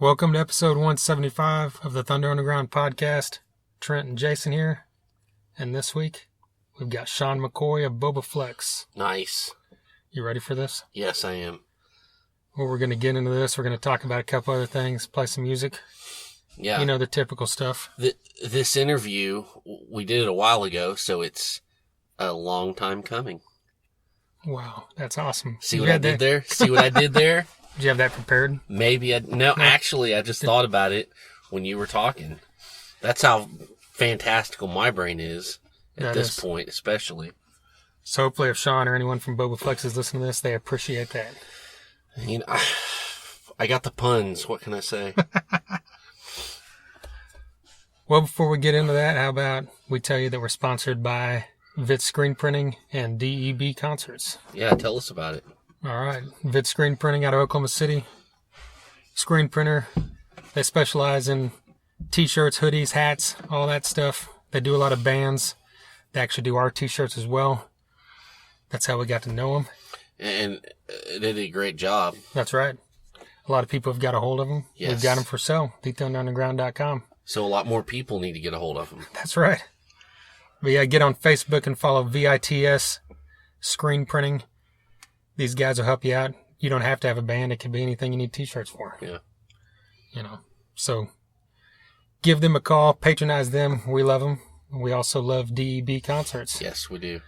Welcome to episode 175 of the Thunder Underground podcast. Trent and Jason here. And this week, we've got Shaun McCoy of Bobaflex. Nice. You ready for this? Yes, I am. Well, we're going to get into this. We're going to talk about a couple other things, play some music. Yeah. You know, the typical stuff. This interview, we did it a while ago, so it's a long time coming. Wow, that's awesome. See what I did there? See what I did there? Did you have that prepared? Maybe. Actually, I just thought about it when you were talking. That's how fantastical my brain is at this point, especially. So hopefully if Shaun or anyone from Bobaflex is listening to this, they appreciate that. You know, I got the puns. What can I say? Well, before we get into that, how about we tell you that we're sponsored by Vit Screen Printing and DEB Concerts. Yeah, tell us about it. All right. Vit Screen Printing out of Oklahoma City. Screen printer. They specialize in t-shirts, hoodies, hats, all that stuff. They do a lot of bands. They actually do our t-shirts as well. That's how we got to know them. And they did a great job. That's right. A lot of people have got a hold of them. Yes. We've got them for sale. TheThunderUnderground.com. So a lot more people need to get a hold of them. That's right. But yeah, get on Facebook and follow VITS Screen Printing. These guys will help you out. You don't have to have a band. It can be anything you need t-shirts for. Yeah. You know, so give them a call. Patronize them. We love them. We also love DEB Concerts. Yes, we do.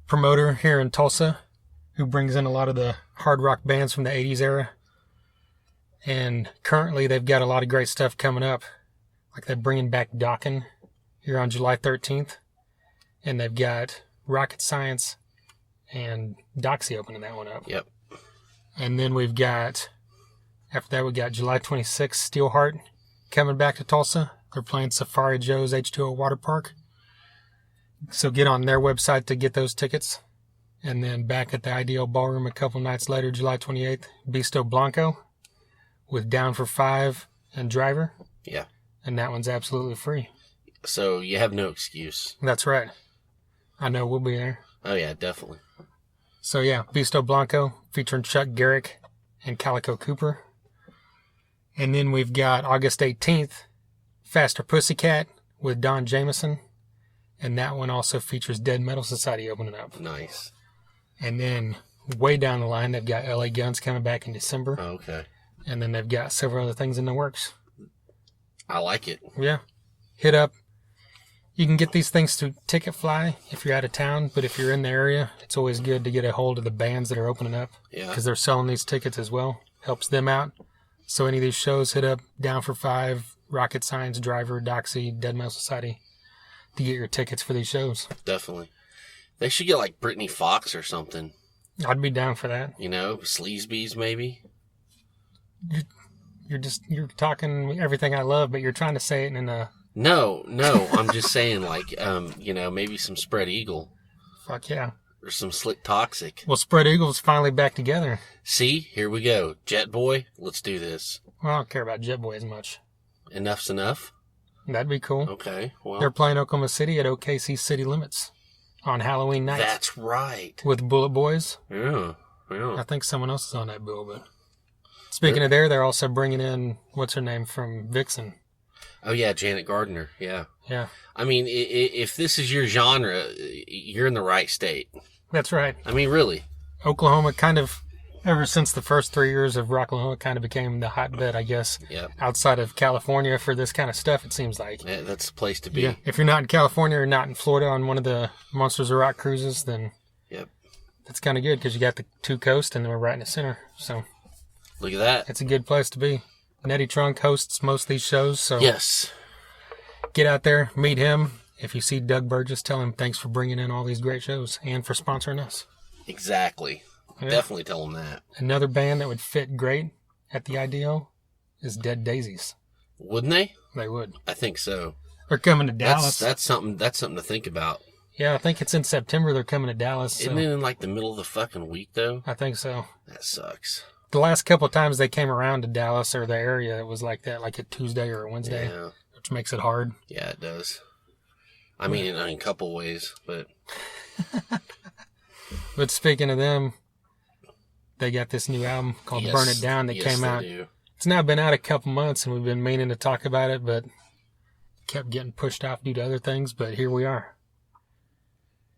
Promoter here in Tulsa who brings in a lot of the hard rock bands from the 80s era. And currently they've got a lot of great stuff coming up. Like they're bringing back Dokken here on July 13th. And they've got Rocket Science and Doxy opening that one up. Yep. And then we've got, after that, we got July 26th, Steelheart coming back to Tulsa. They're playing Safari Joe's H2O Water Park. So get on their website to get those tickets. And then back at the Ideal Ballroom a couple nights later, July 28th, Bisto Blanco with Down for Five and Driver. Yeah. And that one's absolutely free. So you have no excuse. That's right. I know we'll be there. Oh, yeah, definitely. So, yeah, Bisto Blanco featuring Chuck Garrick and Calico Cooper. And then we've got August 18th, Faster Pussycat with Don Jameson. And that one also features Dead Metal Society opening up. Nice. And then way down the line, they've got LA Guns coming back in December. Oh, okay. And then they've got several other things in the works. I like it. Yeah. Hit up. You can get these things through Ticketfly if you're out of town, but if you're in the area, it's always good to get a hold of the bands that are opening up. Yeah. Because they're selling these tickets as well. Helps them out. So any of these shows, hit up Down for Five, Rocket Science, Driver, Doxy, Dead Metal Society to get your tickets for these shows. Definitely. They should get like Brittany Fox or something. I'd be down for that. You know, Sleazebees maybe. You're talking everything I love, but you're trying to say it in a... No, I'm just saying like, maybe some Spread Eagle. Fuck yeah. Or some Slick Toxic. Well, Spread Eagle's finally back together. See, here we go. Jet Boy, let's do this. Well, I don't care about Jet Boy as much. Enough's enough? That'd be cool. Okay, well. They're playing Oklahoma City at OKC City Limits on Halloween night. That's right. With Bullet Boys. Yeah. I think someone else is on that bill, but... Speaking of there, they're also bringing in, what's her name, from Vixen. Oh, yeah, Janet Gardner, yeah. Yeah. I mean, if this is your genre, you're in the right state. That's right. I mean, really. Oklahoma kind of, ever since the first 3 years of Rocklahoma, kind of became the hotbed, I guess. Yep. Outside of California for this kind of stuff, it seems like. Yeah, that's the place to be. Yeah. If you're not in California or not in Florida on one of the Monsters of Rock cruises, then yep, that's kind of good because you got the two coasts and then we're right in the center. So look at that. It's a good place to be. Nettie Trunk hosts most of these shows, so yes, get out there, meet him. If you see Doug Burgess, tell him thanks for bringing in all these great shows and for sponsoring us. Exactly. Yeah. Definitely tell him that. Another band that would fit great at the IDO is Dead Daisies. Wouldn't they? They would. I think so. They're coming to Dallas. That's something to think about. Yeah, I think it's in September they're coming to Dallas. Isn't it in like the middle of the fucking week though? I think so. That sucks. The last couple of times they came around to Dallas or the area, it was like that, like a Tuesday or a Wednesday, yeah, which makes it hard. Yeah, it does. I mean, in a couple ways, but... But speaking of them, they got this new album called Burn It Down that came out It's now been out a couple months, and we've been meaning to talk about it, but kept getting pushed off due to other things, but here we are.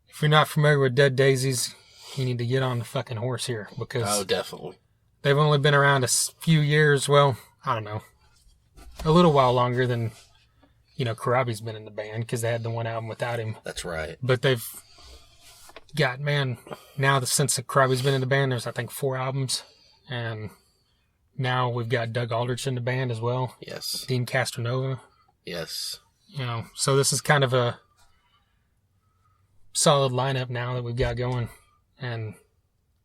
If you're not familiar with Dead Daisies, you need to get on the fucking horse here, because definitely. They've only been around a few years. Well, I don't know. A little while longer than, Karabi's been in the band, because they had the one album without him. That's right. But they've got, now since Karabi's been in the band, there's, I think, 4 albums. And now we've got Doug Aldrich in the band as well. Yes. Dean Castronova. Yes. So this is kind of a solid lineup now that we've got going. And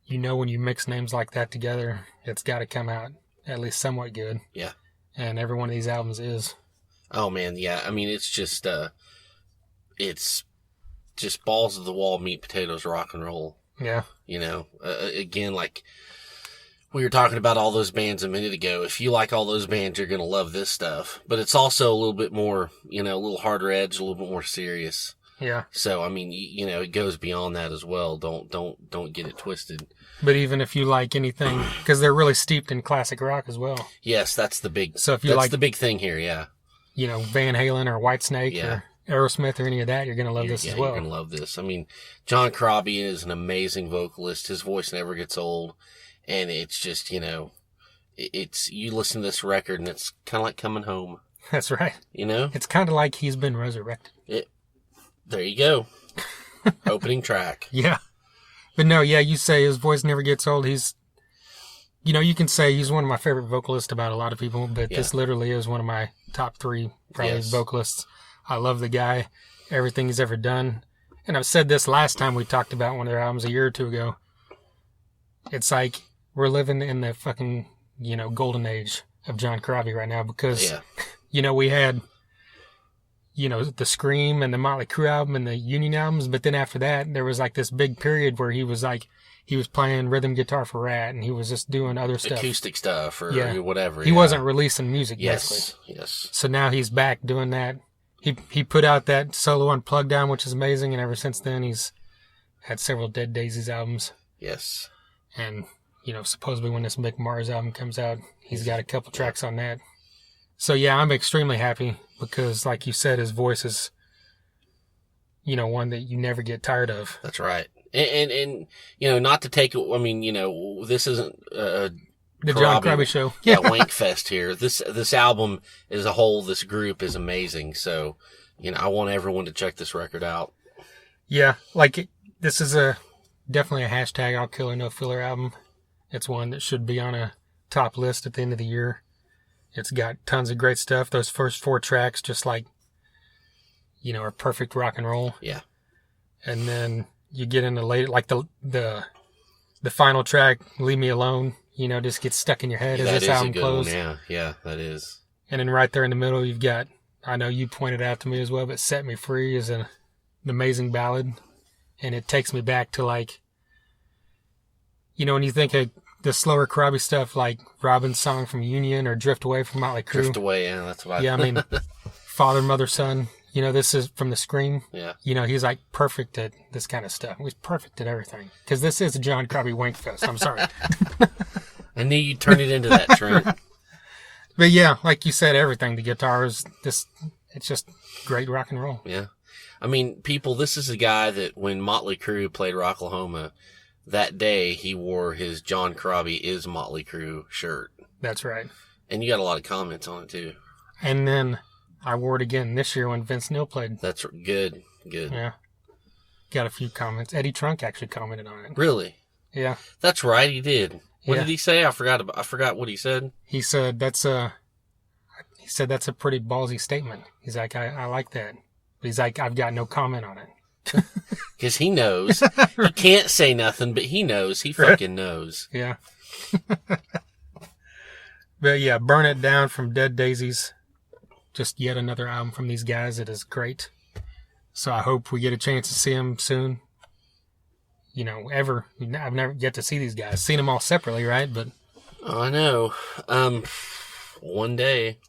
when you mix names like that together, it's got to come out at least somewhat good. Yeah. And every one of these albums is. Oh, man, yeah. I mean, it's just balls of the wall, meat, potatoes, rock and roll. Yeah. Again, like we were talking about all those bands a minute ago. If you like all those bands, you're going to love this stuff. But it's also a little bit more, a little harder edge, a little bit more serious. Yeah. So, I mean, it goes beyond that as well. Don't get it twisted. But even if you like anything, because they're really steeped in classic rock as well. Yes, that's the big. So if you that's the big thing here, yeah. Van Halen or Whitesnake or Aerosmith or any of that, you're gonna love this as well. You're gonna love this. I mean, John Corabi is an amazing vocalist. His voice never gets old, and it's just it's you listen to this record and it's kind of like coming home. That's right. It's kind of like he's been resurrected. There you go. Opening track. Yeah. But no, you say his voice never gets old. He's, you can say he's one of my favorite vocalists about a lot of people, but this literally is one of my top 3 probably vocalists. I love the guy, everything he's ever done. And I've said this last time we talked about one of their albums a year or 2 ago. It's like we're living in the fucking, golden age of John Corabi right now, because, we had... the Scream and the Motley Crue album and the Union albums. But then after that, there was like this big period where he was playing rhythm guitar for Rat, and he was just doing other stuff. Acoustic stuff or whatever. He wasn't releasing music, basically. Yes. So now he's back doing that. He put out that solo Unplugged album, which is amazing. And ever since then, he's had several Dead Daisies albums. Yes. And, supposedly when this Mick Mars album comes out, he's got a couple tracks on that. So I'm extremely happy, because like you said, his voice is, one that you never get tired of. That's right. And not to take it, I mean, this isn't the John Corabi show. Wank fest here. This album as a whole, this group is amazing. So, I want everyone to check this record out. Yeah. This is definitely a hashtag I'll Kill or No Filler album. It's one that should be on a top list at the end of the year. It's got tons of great stuff. Those first 4 tracks just are perfect rock and roll. Yeah. And then you get into later, like the final track, Leave Me Alone, just gets stuck in your head as this album closes. Yeah, that is. And then right there in the middle, you've got, I know you pointed out to me as well, but Set Me Free is an amazing ballad. And it takes me back to when you think of the slower Corabi stuff, like Robin's song from Union or Drift Away from Motley Crue. Drift Away, yeah, that's what I mean, Father, Mother, Son. This is from the Scream. Yeah. He's perfect at this kind of stuff. He's perfect at everything. Because this is a John Corabi wank fest. I'm sorry. I knew you'd turn it into that, Trent. But like you said, everything. The guitar is it's just great rock and roll. Yeah. I mean, people, this is a guy that when Motley Crue played Rocklahoma, that day, he wore his John Corabi is Motley Crue shirt. That's right. And you got a lot of comments on it, too. And then I wore it again this year when Vince Neil played. That's good. Yeah. Got a few comments. Eddie Trunk actually commented on it. Really? Yeah. That's right, he did. What did he say? I forgot what he said. He said that's a pretty ballsy statement. He's like, I like that. But he's like, I've got no comment on it. Because he knows. He can't say nothing, but he knows. He fucking knows. Yeah. But Burn It Down from Dead Daisies. Just yet another album from these guys. It is great. So I hope we get a chance to see them soon. Ever. I've never yet to see these guys. Seen them all separately, right? But I know. One day.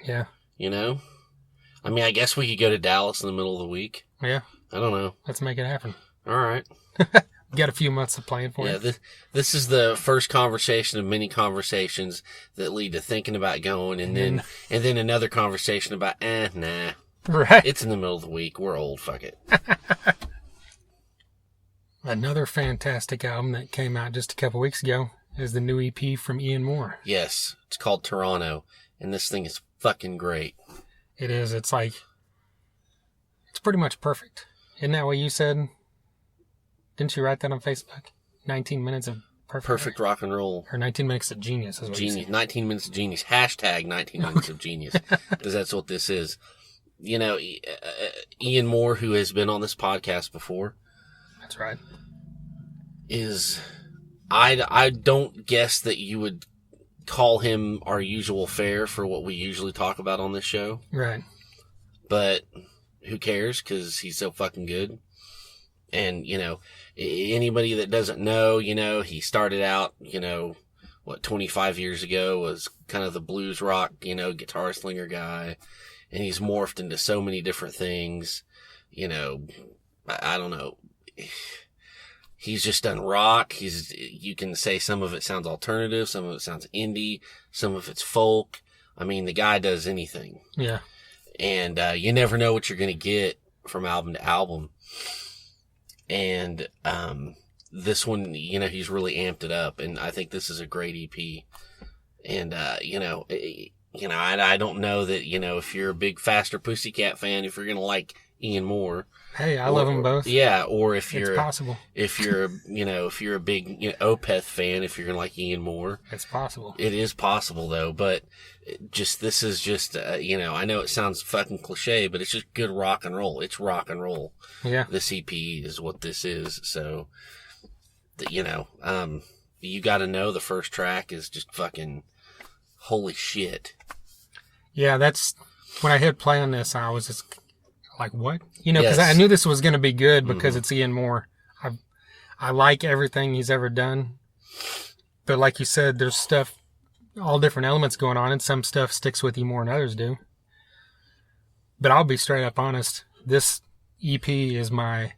Yeah. I mean, I guess we could go to Dallas in the middle of the week. Yeah. I don't know. Let's make it happen. All right. You got a few months of playing for it. This is the first conversation of many conversations that lead to thinking about going, and then another conversation about, nah. Right. It's in the middle of the week. We're old. Fuck it. Another fantastic album that came out just a couple weeks ago is the new EP from Ian Moore. Yes. It's called Toronto, and this thing is fucking great. It is. It's pretty much perfect. Isn't that what you said? Didn't you write that on Facebook? 19 minutes of perfect rock and roll. Or 19 minutes of genius is what Genius. 19 minutes of genius. Hashtag 19 minutes of genius. Because that's what this is. You know, Ian Moore, who has been on this podcast before. That's right. I don't guess that you would call him our usual fare for what we usually talk about on this show. Right. But who cares? Because he's so fucking good. And, you know, anybody that doesn't know, you know, he started out, 25 years ago, was kind of the blues rock, guitar slinger guy. And he's morphed into so many different things. I don't know. He's just done rock. You can say some of it sounds alternative, some of it sounds indie, some of it's folk. I mean, the guy does anything. Yeah. And, you never know what you're going to get from album to album. And, this one, he's really amped it up, and I think this is a great EP. And, I don't know that, if you're a big Faster Pussycat fan, if you're going to like Ian Moore. Hey, I love them both. Yeah. Or if you're, it's possible. If you're a big Opeth fan, if you're going to like Ian Moore. It's possible. It is possible though, but this is just, I know it sounds fucking cliche, but it's just good rock and roll. It's rock and roll. Yeah. This EP is what this is. So, you got to know the first track is just fucking holy shit. Yeah, that's when I hit play on this, I was just like, what? Because Yes. I knew this was going to be good because it's Ian Moore. I like everything he's ever done. But like you said, there's stuff, all different elements going on, and some stuff sticks with you more than others do. But I'll be straight up honest. This EP is my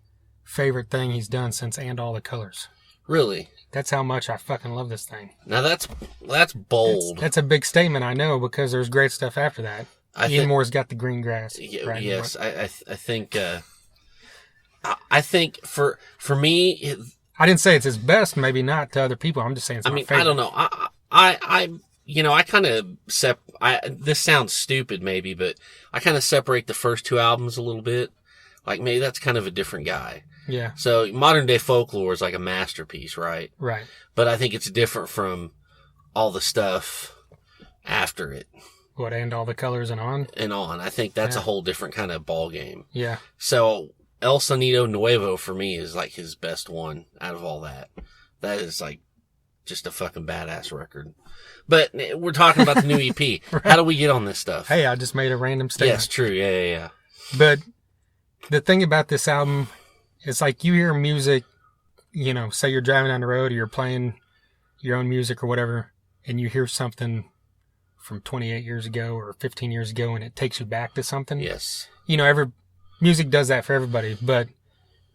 favorite thing he's done since And All the Colors. Really? That's how much I fucking love this thing. Now that's bold. That's a big statement, I know, because there's great stuff after that. Ian Moore's got the green grass. Right? Yes, I think I think for me, I didn't say it's his best, maybe not to other people. I'm just saying it's my favorite. I don't know. I kind of this sounds stupid maybe, but I kind of separate the first two albums a little bit. Like maybe that's kind of a different guy. Yeah. So Modern Day Folklore is like a masterpiece, right? Right. But I think it's different from all the stuff after it. What, And All the Colors and on? And on. I think that's a whole different kind of ball game. Yeah. So El Sonido Nuevo for me is like his best one out of all that. That is like just a fucking badass record. But we're talking about the new EP. Right. How do we get on this stuff? Hey, I just made a random statement. Yes, true. Yeah. But the thing about this album is like you hear music, say you're driving down the road or you're playing your own music or whatever, and you hear something from 28 years ago or 15 years ago and it takes you back to something. Yes. Every music does that for everybody, but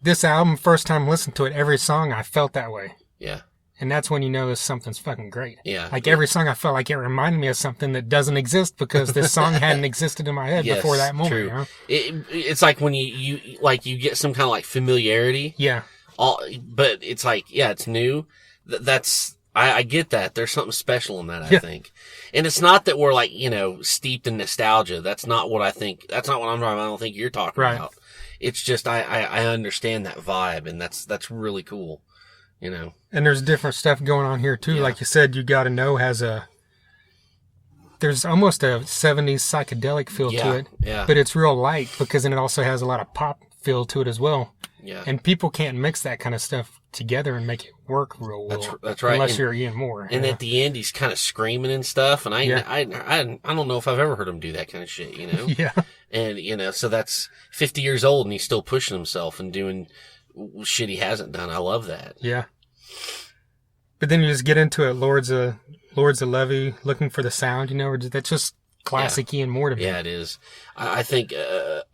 this album, first time listening to it, every song I felt that way. Yeah. And that's when you know something's fucking great. Yeah. Like every song I felt like it reminded me of something that doesn't exist because this song hadn't existed in my head before that moment. True. It's like when you get some kind of like familiarity. Yeah. But it's like, it's new. I get that. There's something special in that, I think. And it's not that we're like, steeped in nostalgia. That's not what I think. That's not what I'm talking about. I don't think you're talking about. It's just, I understand that vibe, and that's really cool, And there's different stuff going on here too. Yeah. Like you said, You Gotta Know there's almost a 70s psychedelic feel to it. Yeah. But it's real light because then it also has a lot of pop feel to it as well. Yeah. And people can't mix that kind of stuff together and make it work real well. That's right. Unless you're Ian Moore. And at the end, he's kind of screaming and stuff. And I don't know if I've ever heard him do that kind of shit, Yeah. And, so that's 50 years old and he's still pushing himself and doing shit he hasn't done. I love that. Yeah. But then you just get into it, Lords of Levy, Looking for the Sound, that's just classic Ian Moore to me. Yeah, it is. I think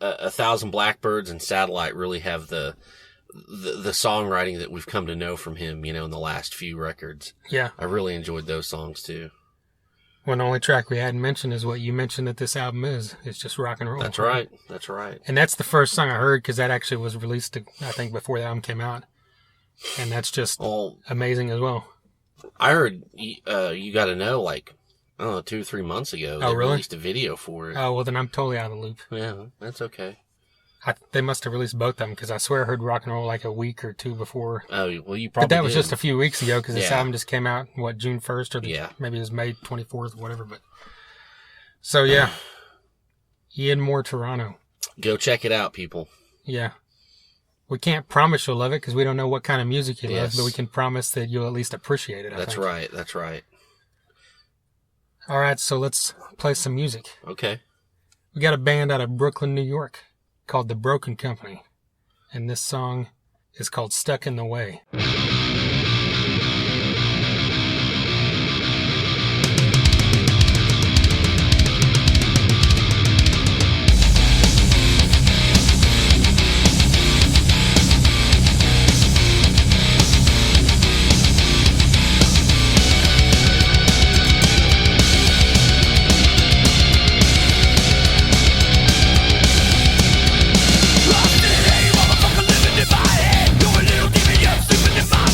1,000 Blackbirds and Satellite really have the the songwriting that we've come to know from him, you know, in the last few records. Yeah. I really enjoyed those songs too. One only track we hadn't mentioned is what you mentioned that this album is. It's just rock and roll. That's right. That's right. And that's the first song I heard because that actually was released, I think, before the album came out. And that's just amazing as well. I heard You Gotta Know, like, I don't know, 2 or 3 months ago. They released a video for it. Oh, well, then I'm totally out of the loop. Yeah, that's okay. They must have released both of them because I swear I heard rock and roll like a week or two before. Oh, well, you probably But that was did. just a few weeks ago because this album just came out, June 1st? Or maybe it was May 24th or whatever. But so, yeah. Ian Moore, Toronto. Go check it out, people. Yeah. We can't promise you'll love it because we don't know what kind of music you love, but we can promise that you'll at least appreciate it. That's right. That's right. All right, so let's play some music. Okay. We got a band out of Brooklyn, New York called The Broken Company, and this song is called Stuck in the Way. Motherfucker living in my head. You're a little demon, you're sleeping in my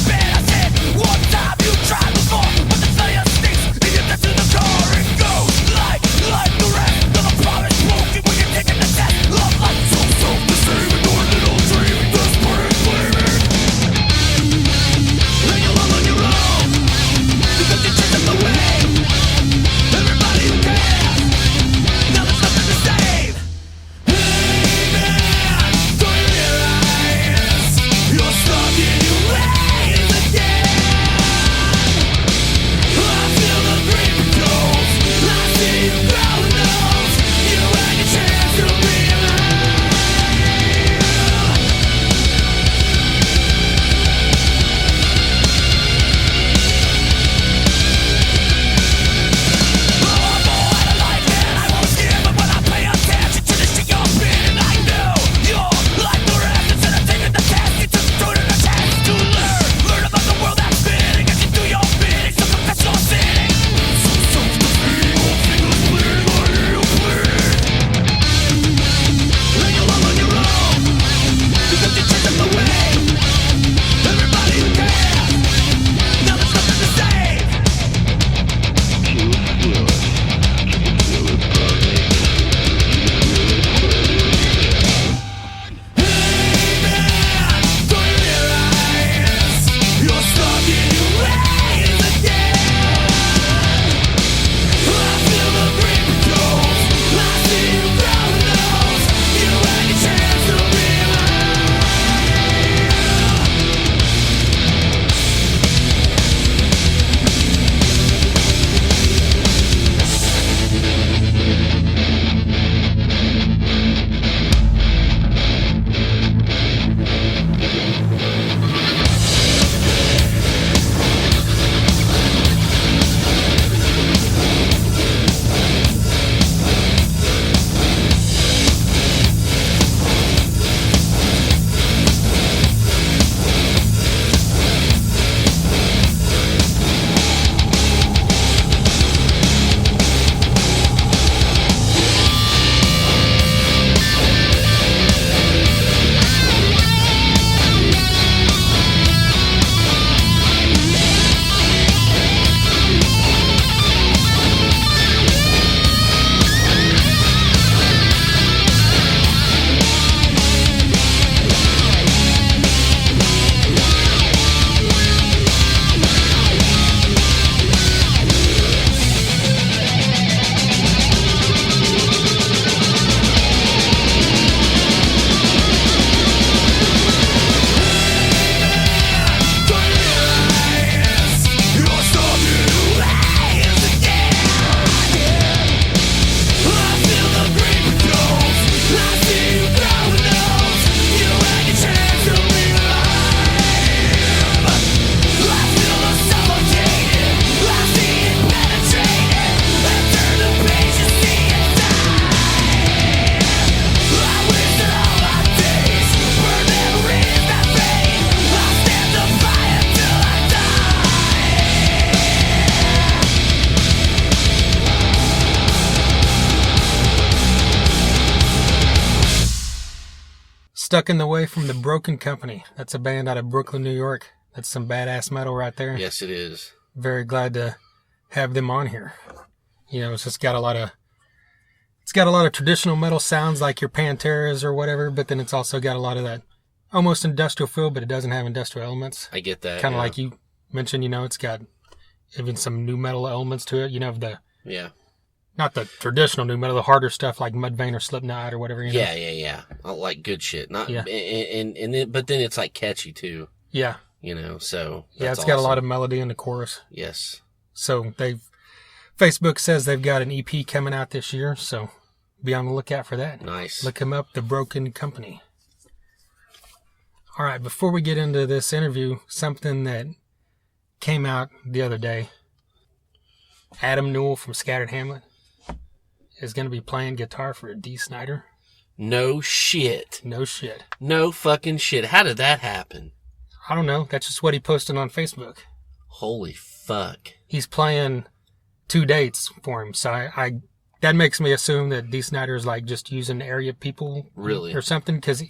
Stuck in the Way from the Broken Company. That's a band out of Brooklyn, New York. That's some badass metal right there. Yes, it is. Very glad to have them on here. You know, it's got a lot of traditional metal sounds like your Panteras or whatever, but then it's also got a lot of that almost industrial feel, but it doesn't have industrial elements. I get that. Kind of like you mentioned, you know, it's got even some new metal elements to it. You know, not the traditional new metal, the harder stuff like Mudvayne or Slipknot or whatever. You know? Yeah. I like good shit. Not but then it's like catchy too. Yeah. You know, so it's got a lot of melody in the chorus. Yes. So Facebook says they've got an EP coming out this year, so be on the lookout for that. Nice. Look them up, The Broken Company. All right, before we get into this interview, something that came out the other day. Adam Newell from Scattered Hamlet is going to be playing guitar for Dee Snider. No shit. No shit. No fucking shit. How did that happen? I don't know. That's just what he posted on Facebook. Holy fuck. He's playing 2 dates for him, so I that makes me assume that Dee Snider's like just using area people. Really? Or something, because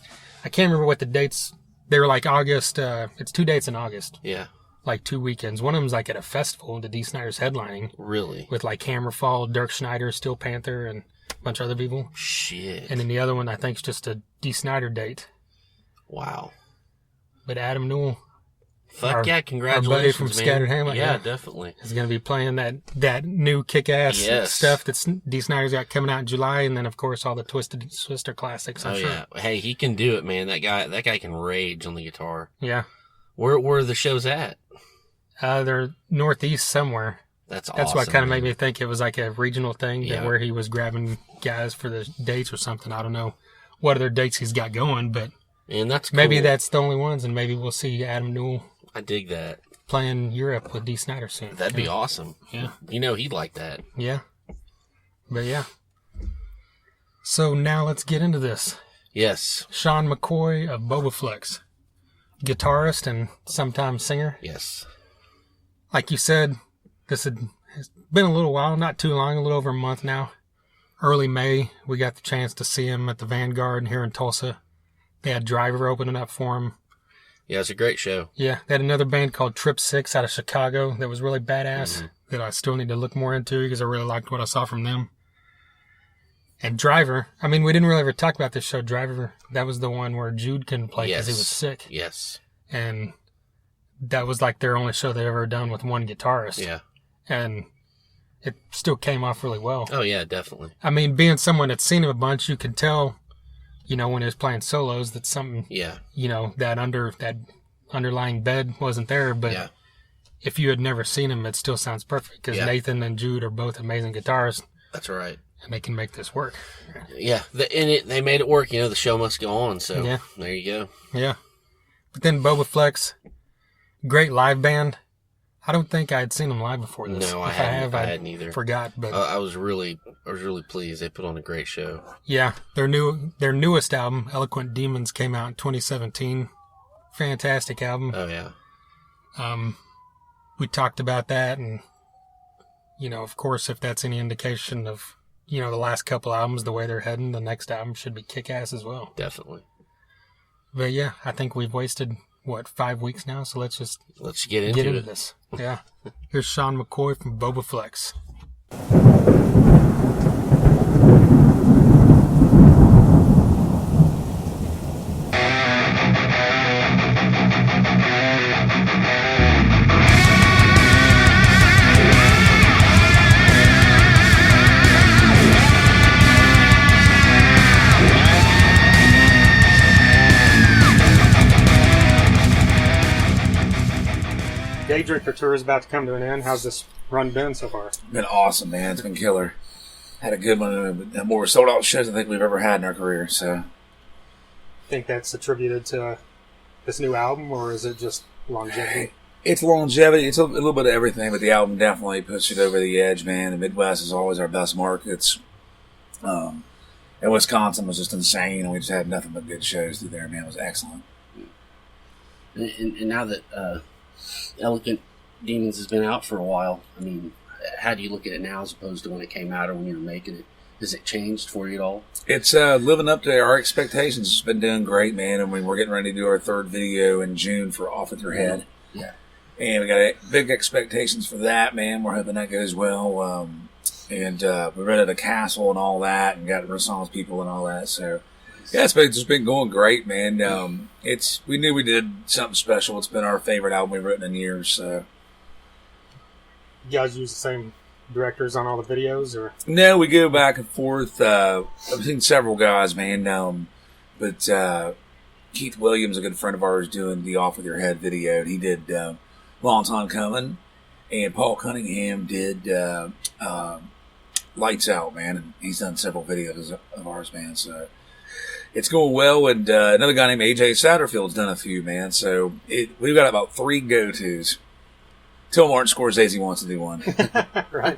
I can't remember what the dates. They were like August. It's 2 dates in August. Yeah. Like 2 weekends. One of them's like at a festival that Dee Snider's headlining. Really? With like Hammerfall, Dirk Schneider, Steel Panther, and a bunch of other people. Shit. And then the other one I think is just a Dee Snider date. Wow. But Adam Newell. Fuck yeah, congratulations, our buddy from man. Scattered Hamlet. Yeah, definitely. He's going to be playing that new kick-ass stuff that Dee Snider's got coming out in July, and then, of course, all the Twisted Sister classics, I'm sure. Yeah. Hey, he can do it, man. That guy can rage on the guitar. Yeah. Where are the shows at? They're northeast somewhere. That's awesome. That's what kind of made me think it was like a regional thing, where he was grabbing guys for the dates or something. I don't know what other dates he's got going, but and that's cool. Maybe that's the only ones, and maybe we'll see Adam Newell. I dig that. Playing Europe with Dee Snider soon. That'd be awesome. Yeah. You know he'd like that. Yeah. But yeah. So now let's get into this. Yes. Shaun McCoy of Bobaflex. Guitarist and sometimes singer. Yes. Like you said, this has been a little while, not too long, a little over a month now. Early May, we got the chance to see him at the Vanguard here in Tulsa. They had Driver opening up for him. Yeah, it's a great show. Yeah, they had another band called Trip 6 out of Chicago that was really badass that I still need to look more into because I really liked what I saw from them. And Driver, I mean, we didn't really ever talk about this show. Driver, that was the one where Jude couldn't play because he was sick. Yes. And that was like their only show they've ever done with one guitarist. Yeah. And it still came off really well. Oh, yeah, definitely. I mean, being someone that's seen him a bunch, you can tell, you know, when he was playing solos that something, you know, that underlying bed wasn't there. But if you had never seen him, it still sounds perfect because Nathan and Jude are both amazing guitarists. That's right. And they can make this work. Yeah, they made it work. You know, the show must go on. So there you go. Yeah. But then Bobaflex, great live band. I don't think I had seen them live before this. No, I hadn't either. Forgot, but I was really pleased. They put on a great show. Yeah, their newest album, Eloquent Demons, came out in 2017. Fantastic album. Oh yeah. We talked about that, and you know, of course, if that's any indication of, you know, the last couple albums, the way they're heading, the next album should be kick-ass as well. Definitely. But yeah, I think we've wasted 5 weeks now, so let's get into this. Yeah. Here's Shaun McCoy from Bobaflex. Day Drinker Tour is about to come to an end. How's this run been so far? Been awesome, man. It's been killer. Had a good one. More sold out shows I think we've ever had in our career. So, think that's attributed to this new album, or is it just longevity? It's longevity. It's a little bit of everything, but the album definitely pushed it over the edge, man. The Midwest is always our best markets. And Wisconsin was just insane. We just had nothing but good shows through there, man. It was excellent. And now that Elegant Demons has been out for a while, I mean, how do you look at it now as opposed to when it came out or when you were making it? Has it changed for you at all? It's living up to our expectations. It's been doing great, man. I mean, we're getting ready to do our third video in June for Off With Your Head. Yeah. And we got big expectations for that, man. We're hoping that goes well. And we rented a castle and all that, and got Renaissance people and all that. So, yeah, it's just been going great, man. We knew we did something special. It's been our favorite album we've written in years. So. You guys use the same directors on all the videos, or? No, we go back and forth. I've seen several guys, man. But Keith Williams, a good friend of ours, doing the Off With Your Head video. And he did Long Time Coming. And Paul Cunningham did Lights Out, man. And he's done several videos of ours, man. So it's going well. And another guy named AJ Satterfield's done a few, man. So we've got about 3 go-tos. Till Martin Scorsese wants to do one. Right.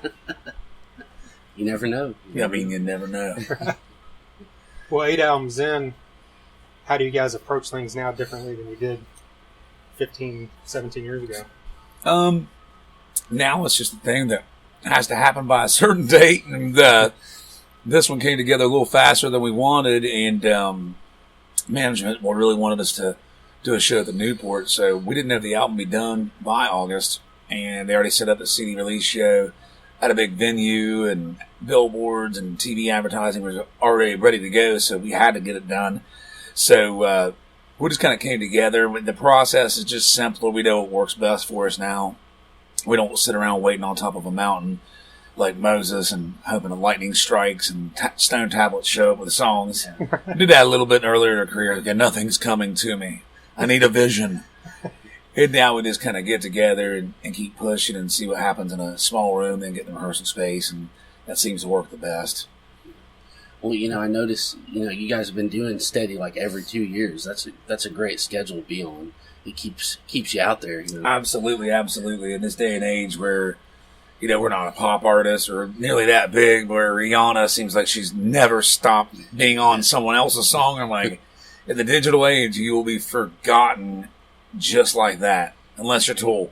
You never know. I mean, you never know. Well, 8 albums in, how do you guys approach things now differently than you did 15, 17 years ago? Now it's just a thing that has to happen by a certain date, and this one came together a little faster than we wanted, and management really wanted us to do a show at the Newport, so we didn't have the album be done by August. And they already set up the CD release show at a big venue, and billboards and TV advertising was already ready to go, so we had to get it done. So we just kind of came together. The process is just simpler. We know what works best for us now. We don't sit around waiting on top of a mountain like Moses and hoping the lightning strikes and stone tablets show up with the songs. I did that a little bit earlier in our career. Again, nothing's coming to me. I need a vision. And now we just kind of get together and keep pushing and see what happens in a small room, then get in the rehearsal space, and that seems to work the best. Well, I notice, you guys have been doing steady like every 2 years. That's a great schedule to be on. It keeps you out there. Absolutely. In this day and age where, we're not a pop artist or nearly that big, where Rihanna seems like she's never stopped being on someone else's song. I'm like, in the digital age, you will be forgotten just like that, unless you're Tool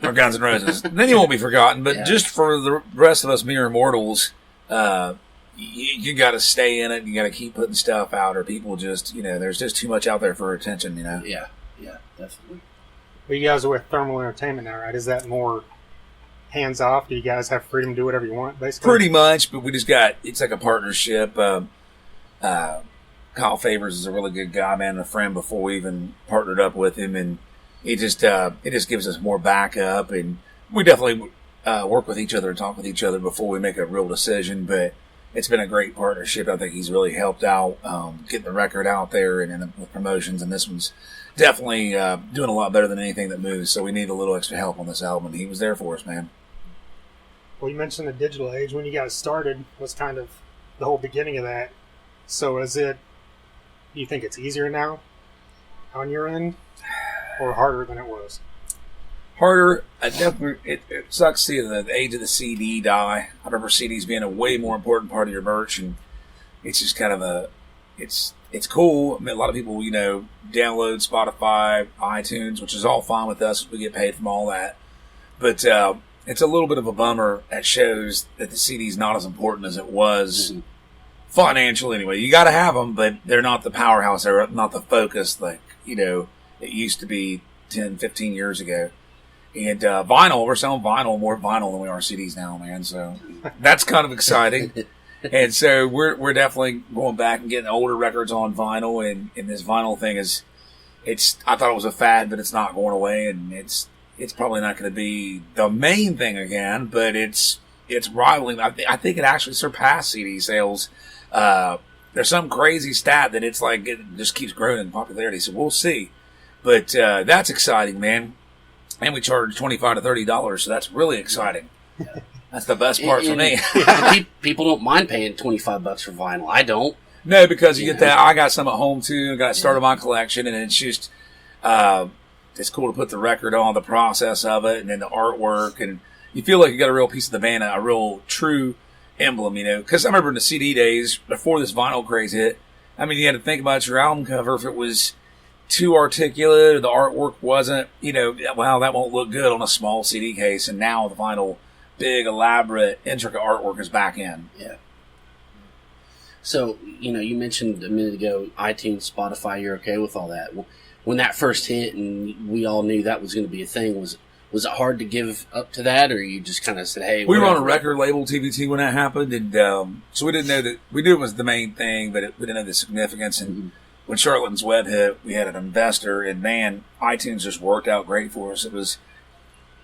or Guns N' Roses. Then you won't be forgotten. But just for the rest of us mere mortals, you got to stay in it. You got to keep putting stuff out, or people just, there's just too much out there for attention. Yeah, definitely. Well, you guys are with Thermal Entertainment now, right? Is that more hands off? Do you guys have freedom to do whatever you want, basically? Pretty much, but we just it's like a partnership. Kyle Favors is a really good guy, man, a friend before we even partnered up with him, and it just gives us more backup, and we definitely work with each other and talk with each other before we make a real decision, but it's been a great partnership. I think he's really helped out getting the record out there and with promotions, and this one's definitely doing a lot better than anything that moves, so we need a little extra help on this album, and he was there for us, man. Well, you mentioned the digital age. When you guys started was kind of the whole beginning of that, so do you think it's easier now on your end, or harder than it was? Harder. It sucks to see the age of the CD die. I remember CDs being a way more important part of your merch, and it's just kind of it's cool. I mean, a lot of people, download Spotify, iTunes, which is all fine with us. We get paid from all that. But it's a little bit of a bummer at shows that the CD's not as important as it was. Mm-hmm. Financial, anyway. You got to have them, but they're not the powerhouse. They're not the focus like, it used to be 10, 15 years ago. And vinyl, we're selling more vinyl than we are CDs now, man. So that's kind of exciting. And so we're definitely going back and getting older records on vinyl. And this vinyl thing I thought it was a fad, but it's not going away. And it's probably not going to be the main thing again, but it's rivaling. I think it actually surpassed CD sales. There's some crazy stat that it's like it just keeps growing in popularity, so we'll see. But that's exciting, man. And we charge $25 to $30, so that's really exciting. That's the best part for me. People don't mind paying $25 for vinyl. I don't. No, because you get that. I got some at home too. I got started my collection, and it's just it's cool to put the record on, the process of it, and then the artwork, and you feel like you got a real piece of the band, a real true emblem, Because I remember in the CD days, before this vinyl craze hit, I mean, you had to think about your album cover. If it was too articulate or the artwork wasn't, wow, that won't look good on a small CD case. And now the vinyl, big, elaborate, intricate artwork is back in. Yeah. So, you mentioned a minute ago iTunes, Spotify, you're okay with all that. When that first hit and we all knew that was going to be a thing, was it hard to give up to that, or you just kind of said, hey, we were on a record label, TVT, when that happened, and so we didn't know that. We knew it was the main thing, but we didn't know the significance. And when Charlatans Web hit, we had an investor, and man, iTunes just worked out great for us. It was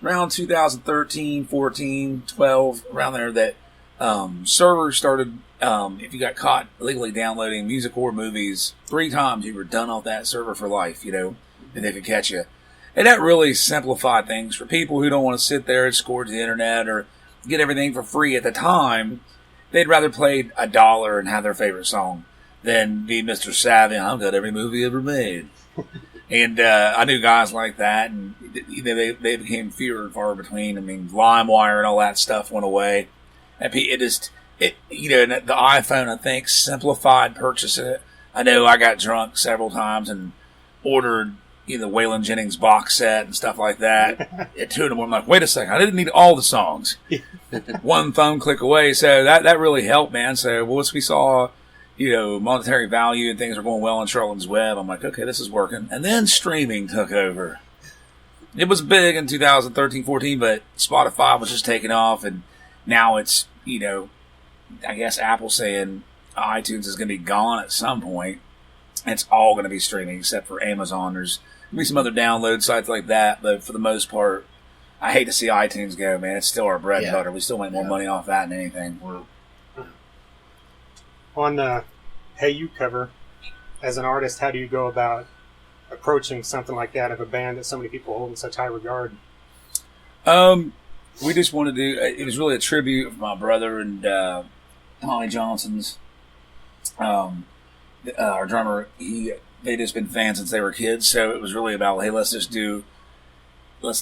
around 2013, 14, 12, around there that servers started. If you got caught illegally downloading music or movies 3 times, you were done off that server for life, and they could catch you. And that really simplified things for people who don't want to sit there and scourge the internet or get everything for free at the time. They'd rather play $1 and have their favorite song than be Mr. Savvy. I've got every movie ever made. And I knew guys like that, and they became fewer and far between. I mean, LimeWire and all that stuff went away. And and the iPhone, I think, simplified purchasing. I know I got drunk several times and ordered the Waylon Jennings box set and stuff like that. At 2 a.m, I'm like, wait a second, I didn't need all the songs. One phone click away. So that really helped, man. So once we saw, monetary value and things were going well on Charlatans Web, I'm like, okay, this is working. And then streaming took over. It was big in 2013, 14, but Spotify was just taking off, and now it's, I guess Apple saying iTunes is going to be gone at some point. It's all going to be streaming except for Amazon. There's going to be some other download sites like that, but for the most part, I hate to see iTunes go, man. It's still our bread and butter. We still make more money off that than anything. On the Hey You cover, as an artist, how do you go about approaching something like that of a band that so many people hold in such high regard? We just wanted to do, it was really a tribute of my brother and Tommy Johnson's. Our drummer, they'd just been fans since they were kids, so it was really about, hey, let's do a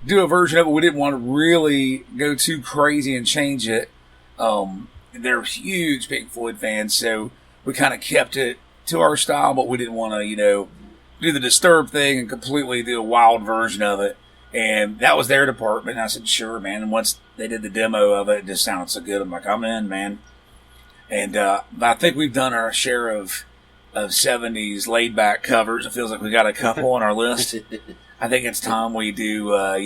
version of it. We didn't want to really go too crazy and change it. They're huge Pink Floyd fans, so we kind of kept it to our style, but we didn't want to, do the Disturbed thing and completely do a wild version of it. And that was their department. And I said, sure, man. And once they did the demo of it, it just sounded so good. I'm like, I'm in, man. And I think we've done our share of 70s laid-back covers. It feels like we got a couple on our list. I think it's time we do, I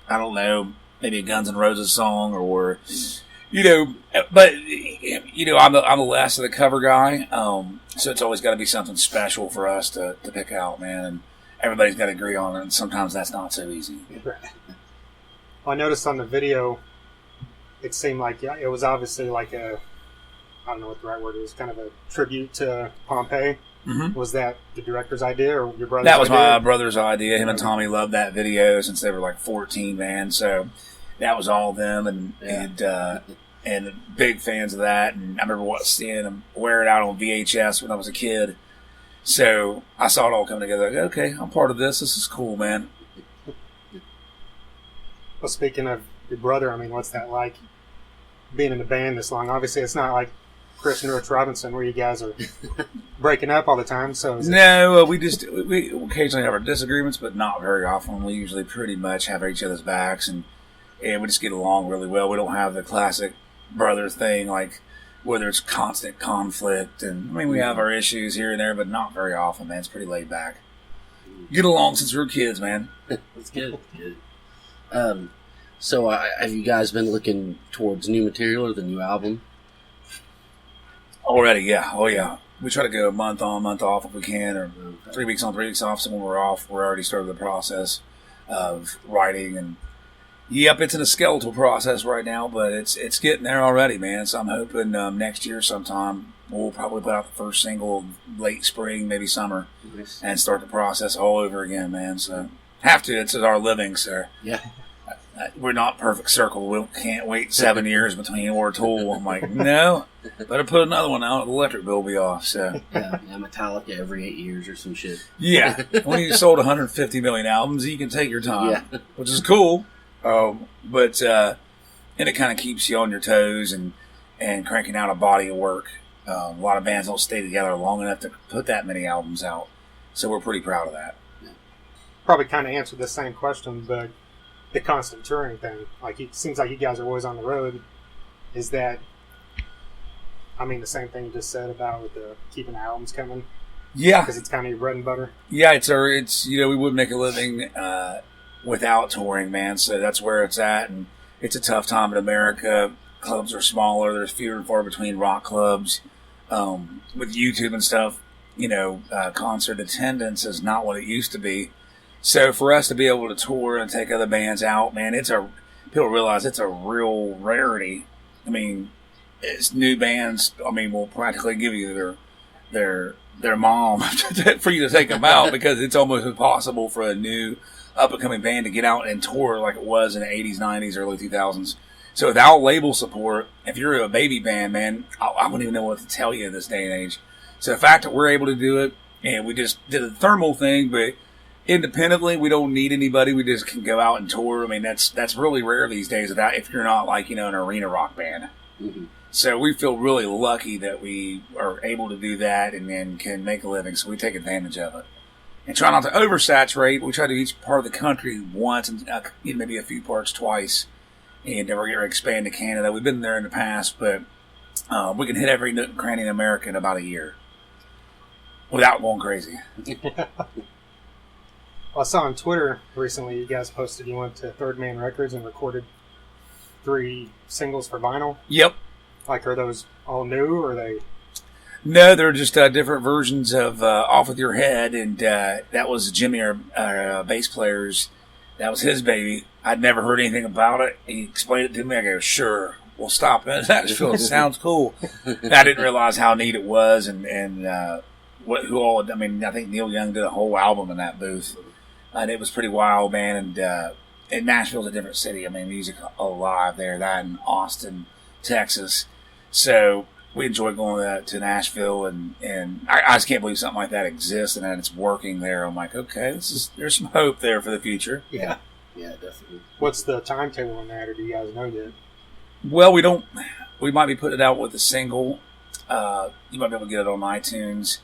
don't know, maybe a Guns N' Roses song or, but, I'm the last of the cover guy. So it's always got to be something special for us to pick out, man. And everybody's got to agree on it, and sometimes that's not so easy. Well, I noticed on the video, it seemed like it was obviously like I don't know what the right word is, kind of a tribute to Pompeii. Mm-hmm. Was that the director's idea or your brother's idea? That was my brother's idea. Him and Tommy loved that video since they were like 14, man. So that was all them, and big fans of that. And I remember seeing them wear it out on VHS when I was a kid. So I saw it all come together. Like, okay, I'm part of this. This is cool, man. Well, speaking of your brother, I mean, what's that like, being in a band this long? Obviously, it's not like Chris and Rich Robinson where you guys are breaking up all the time. So no, we occasionally have our disagreements, but not very often. We usually pretty much have each other's backs, and we just get along really well. We don't have the classic brother thing, like whether it's constant conflict. And I mean, we have our issues here and there, but not very often, man. It's pretty laid back. Get along since we're kids, man. That's good. So have you guys been looking towards new material or the new album? Already, yeah. Oh, yeah. We try to go a month on, month off if we can, or 3 weeks on, 3 weeks off. So when we're off, we're already started the process of writing. And yep, it's in a skeletal process right now, but it's getting there already, man. So I'm hoping next year sometime we'll probably put out the first single late spring, maybe summer, and start the process all over again, man. So have to. It's our living, so yeah. We're not perfect circle. We can't wait 7 years between or Tool. I'm like, no, better put another one out. The electric bill will be off. So yeah, Metallica every 8 years or some shit. Yeah, when you sold 150 million albums, you can take your time, which is cool. But and it kind of keeps you on your toes and cranking out a body of work. A lot of bands don't stay together long enough to put that many albums out, so we're pretty proud of that. Probably kind of answered the same question, but the constant touring thing, like it seems like you guys are always on the road. Is that I mean, the same thing you just said about with the keeping the albums coming. Yeah, because it's kind of your bread and butter. Yeah, it's we would make a living without touring, man. So that's where it's at, and it's a tough time in America. Clubs are smaller. There's fewer and far between rock clubs. With YouTube and stuff, concert attendance is not what it used to be. So for us to be able to tour and take other bands out, man, people realize it's a real rarity. I mean, it's new bands. I mean, will practically give you their mom for you to take them out because it's almost impossible for a new up-and-coming band to get out and tour like it was in the 80s, 90s, early 2000s. So without label support, if you're a baby band, man, I wouldn't even know what to tell you in this day and age. So the fact that we're able to do it, and we just did a thermal thing, but independently, we don't need anybody. We just can go out and tour. I mean, that's really rare these days if you're not like, an arena rock band. Mm-hmm. So we feel really lucky that we are able to do that and then can make a living. So we take advantage of it and try not to oversaturate. We try to do each part of the country once and maybe a few parts twice. And then we're going to expand to Canada. We've been there in the past, but we can hit every nook and cranny in America in about a year without going crazy. Well, I saw on Twitter recently you guys posted you went to Third Man Records and recorded 3 singles for vinyl. Yep. Like, are those all new, or are they? No, they're just different versions of Off With Your Head, and that was Jimmy, our bass player's. That was his baby. I'd never heard anything about it. He explained it to me. I go, sure, we'll stop in Nashville. It sounds cool. And I didn't realize how neat it was, and I think Neil Young did a whole album in that booth. And it was pretty wild, man. And Nashville's a different city. I mean, music alive there. That in Austin, Texas. So we enjoy going to Nashville, and I just can't believe something like that exists and that it's working there. I'm like, okay, there's some hope there for the future. Yeah, definitely. What's the timetable on that, or do you guys know yet? Well, we don't. We might be putting it out with a single. You might be able to get it on iTunes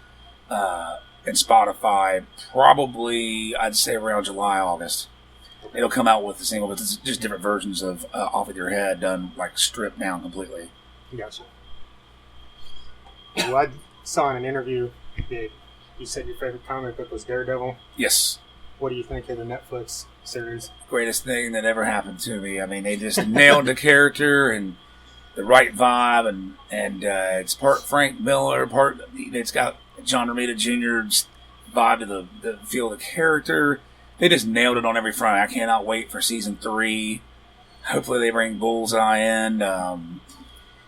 and Spotify. Probably, I'd say around July, August. It'll come out with the single, but it's just different versions of Off With Your Head done, like, stripped down completely. Gotcha. Well, I saw in an interview that you said your favorite comic book was Daredevil. Yes. What do you think of the Netflix series? Greatest thing that ever happened to me. I mean, they just nailed the character and the right vibe, and it's part Frank Miller, it's got John Romita Jr.'s vibe to the feel of the character. They just nailed it on every front. I cannot wait for season 3. Hopefully they bring Bullseye in.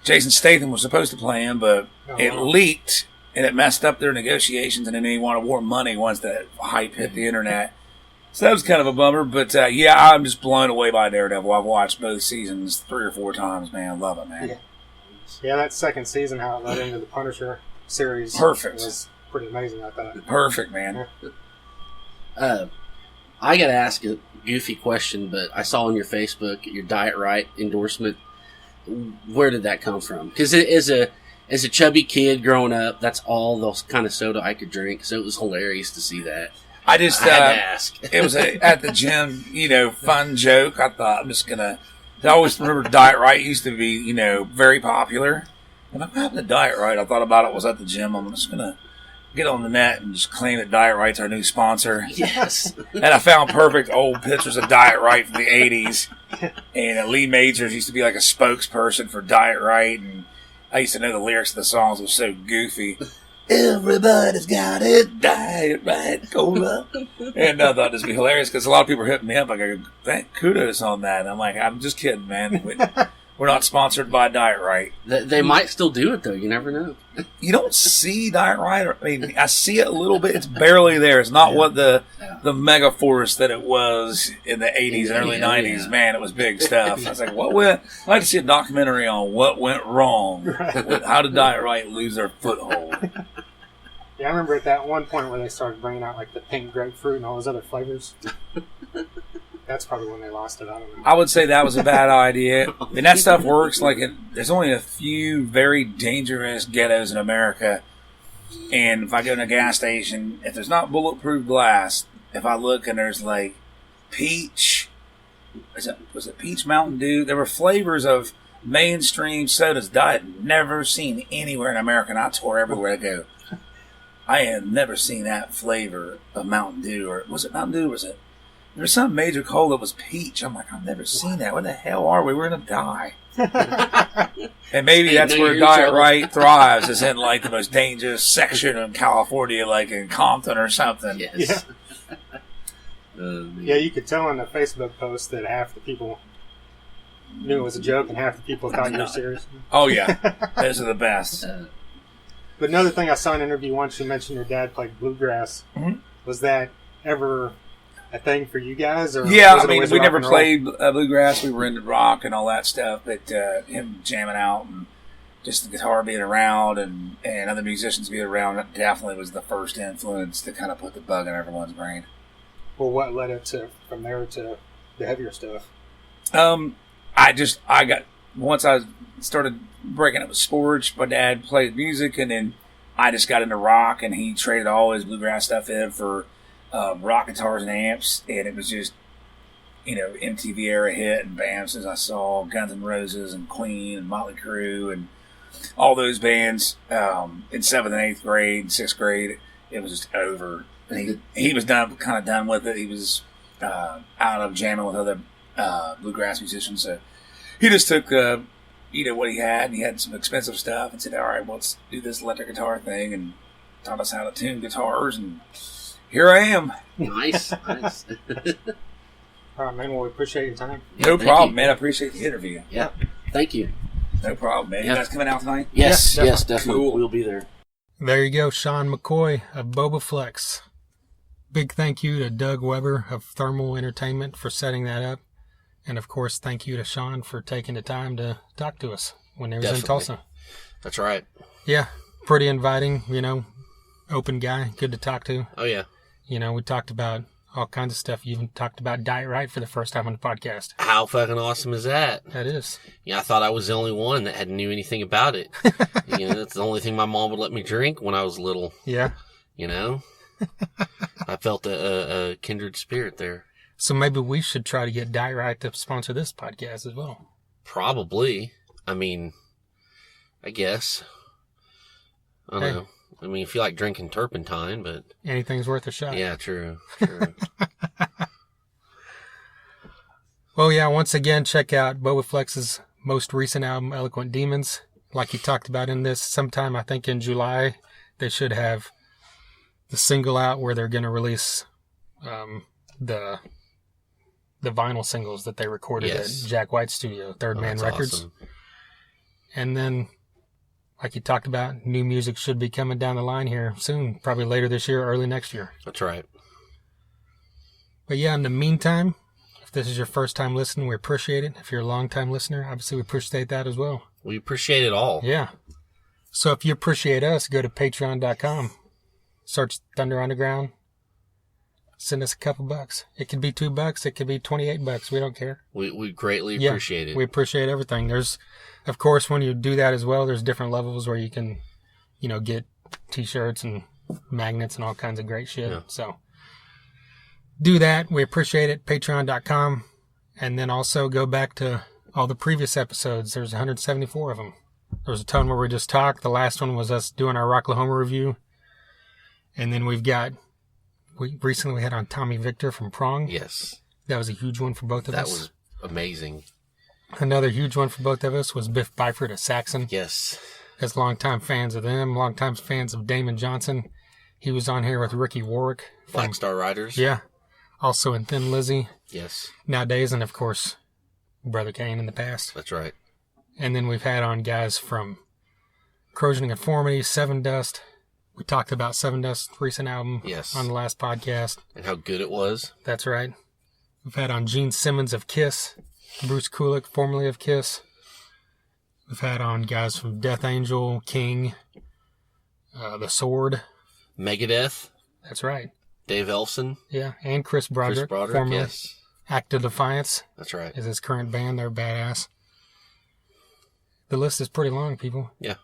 Jason Statham was supposed to play him, but it leaked, and it messed up their negotiations, and then they wanted more money once that hype hit the internet. So that was kind of a bummer, but I'm just blown away by Daredevil. I've watched both seasons 3 or 4 times, man. I love it, man. Yeah, that second season, how it led into the Punisher series. Perfect. Was pretty amazing, I thought. Perfect, man. I got to ask a goofy question, but I saw on your Facebook your Diet Right endorsement. Where did that come from? Because as a chubby kid growing up, that's all the kind of soda I could drink, so it was hilarious to see that. I had to ask. It was at the gym, fun joke. I thought I'm just going to... I always remember Diet Right used to be, very popular. And I'm having a Diet Right. I thought about it was at the gym. I'm just going to get on the net and just claim that Diet Right's our new sponsor. Yes. And I found perfect old pictures of Diet Right from the 80s. And Lee Majors used to be like a spokesperson for Diet Right. And I used to know the lyrics of the songs. It was so goofy. Everybody's got it, Diet Right, cola. And I thought this would be hilarious because a lot of people are hitting me up. Like, kudos on that. And I'm like, I'm just kidding, man. We're not sponsored by Diet Right. They might still do it, though. You never know. You don't see Diet Right. I mean, I see it a little bit. It's barely there. It's not what the mega force that it was in the 80s and early 90s. Yeah. Man, it was big stuff. I was like, I'd like to see a documentary on what went wrong. How did Diet Right lose their foothold? Yeah, I remember at that one point where they started bringing out like the pink grapefruit and all those other flavors. That's probably when they lost it. I don't know. I would say that was a bad idea. And that stuff works there's only a few very dangerous ghettos in America. And if I go to a gas station, if there's not bulletproof glass, if I look and there's like peach, was it peach Mountain Dew? There were flavors of mainstream sodas that I had never seen anywhere in America, and I tour everywhere I go. I had never seen that flavor of Mountain Dew, or was it Mountain Dew? Was it? There was some major cola that was peach. I'm like, I've never seen that. What the hell are we? We're gonna die. And maybe that's where Diet Right thrives, is in like the most dangerous section of California, like in Compton or something. Yes. Yeah, you could tell in the Facebook post that half the people knew it was a joke and half the people thought you were serious. Oh yeah, those are the best. But another thing, I saw in an interview once, you mentioned your dad played bluegrass. Mm-hmm. Was that ever a thing for you guys? Or yeah, was I it mean, always we rock never and roll? played bluegrass. We were into rock and all that stuff, but him jamming out and just the guitar being around and other musicians being around, that definitely was the first influence to kind of put the bug in everyone's brain. Well, what led it to from there to the heavier stuff? Once I started breaking up with sports, my dad played music, and then I just got into rock, and he traded all his bluegrass stuff in for rock guitars and amps, and it was just, MTV era hit and bands as I saw Guns N' Roses and Queen and Motley Crue and all those bands in 7th and 8th grade, 6th grade. It was just over. And he was kind of done with it. He was out of jamming with other bluegrass musicians, so he just took what he had, and he had some expensive stuff, and said, all right, well, let's do this electric guitar thing, and taught us how to tune guitars, and here I am. Nice. All right, man. Well, we appreciate your time. No problem, man. I appreciate the interview. Yeah. Thank you. No problem, man. Yeah. You guys coming out tonight? Yes, Yeah, yes, definitely. Cool. We'll be there. There you go, Shaun McCoy of Bobaflex. Big thank you to Doug Weber of Thermal Entertainment for setting that up. And, of course, thank you to Shaun for taking the time to talk to us when he was in Tulsa. That's right. Yeah, pretty inviting, open guy, good to talk to. Oh, yeah. We talked about all kinds of stuff. You even talked about Diet Right for the first time on the podcast. How fucking awesome is that? That is. Yeah, I thought I was the only one that hadn't knew anything about it. That's the only thing my mom would let me drink when I was little. Yeah. I felt a kindred spirit there. So maybe we should try to get Diet Right to sponsor this podcast as well. Probably. I mean, I guess. I don't know. I mean, if you like drinking turpentine, but... Anything's worth a shot. Yeah, true. Well, yeah, once again, check out Bobaflex's most recent album, Eloquent Demons. Like he talked about in this, sometime, I think in July, they should have the single out where they're going to release the vinyl singles that they recorded at Jack White's studio, Third Man Records. Awesome. And then, like you talked about, new music should be coming down the line here soon, probably later this year, early next year. That's right. But yeah, in the meantime, if this is your first time listening, we appreciate it. If you're a long time listener, obviously we appreciate that as well. We appreciate it all. Yeah. So if you appreciate us, go to patreon.com, search Thunder Underground, send us a couple bucks. It could be $2, it could be $28. We don't care. We greatly appreciate it. We appreciate everything. There's, of course, when you do that as well, there's different levels where you can, get t-shirts and magnets and all kinds of great shit. Yeah. So do that. We appreciate it. Patreon.com. And then also go back to all the previous episodes. There's 174 of them. There was a ton where we just talked. The last one was us doing our Rocklahoma review. And then we recently had on Tommy Victor from Prong. Yes. That was a huge one for both of us. That was amazing. Another huge one for both of us was Biff Byford of Saxon. Yes. As longtime fans of them, longtime fans of Damon Johnson. He was on here with Ricky Warwick. Black Star Riders. Yeah. Also in Thin Lizzy. Yes. Nowadays, and of course, Brother Kane in the past. That's right. And then we've had on guys from Corrosion and Conformity, Seven Dust. We talked about Seven Dust's recent album on the last podcast. And how good it was. That's right. We've had on Gene Simmons of Kiss, Bruce Kulick, formerly of Kiss. We've had on guys from Death Angel, King, The Sword. Megadeth. That's right. Dave Elfson. Yeah, and Chris Broderick, formerly yes. Act of Defiance. That's right. Is his current band. They're badass. The list is pretty long, people. Yeah.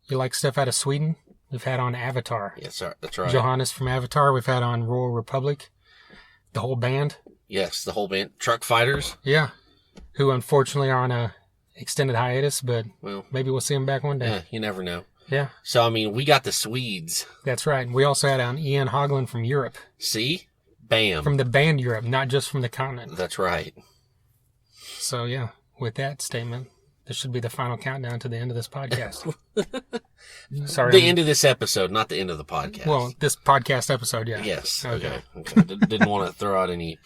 You like stuff out of Sweden? We've had on Avatar. Yes, sir. That's right. Johannes from Avatar. We've had on Royal Republic. The whole band. Yes, the whole band. Truck Fighters. Yeah. Who unfortunately are on a extended hiatus, but Well, maybe we'll see him back one day. yeah, you never know. Yeah, So, I mean, we got the Swedes. that's right. We also had an Ian Hogland from Europe, See? Bam. from the band Europe, not just from the continent. That's right. So yeah, with that statement, this should be the final countdown to the end of this podcast. Sorry. The end of this episode, not the end of the podcast. Well, this podcast episode, yeah. Yes. Okay. Okay. Didn't want to throw out any,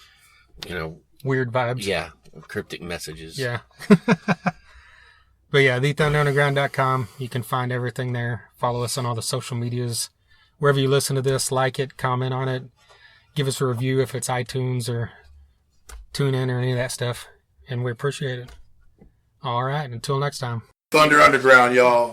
Weird vibes. yeah, cryptic messages. Yeah. But yeah, thethunderunderground.com. You can find everything there. Follow us on all the social medias. Wherever you listen to this, like it, comment on it. Give us a review if it's iTunes or TuneIn or any of that stuff. And we appreciate it. All right. Until next time. Thunder Underground, y'all.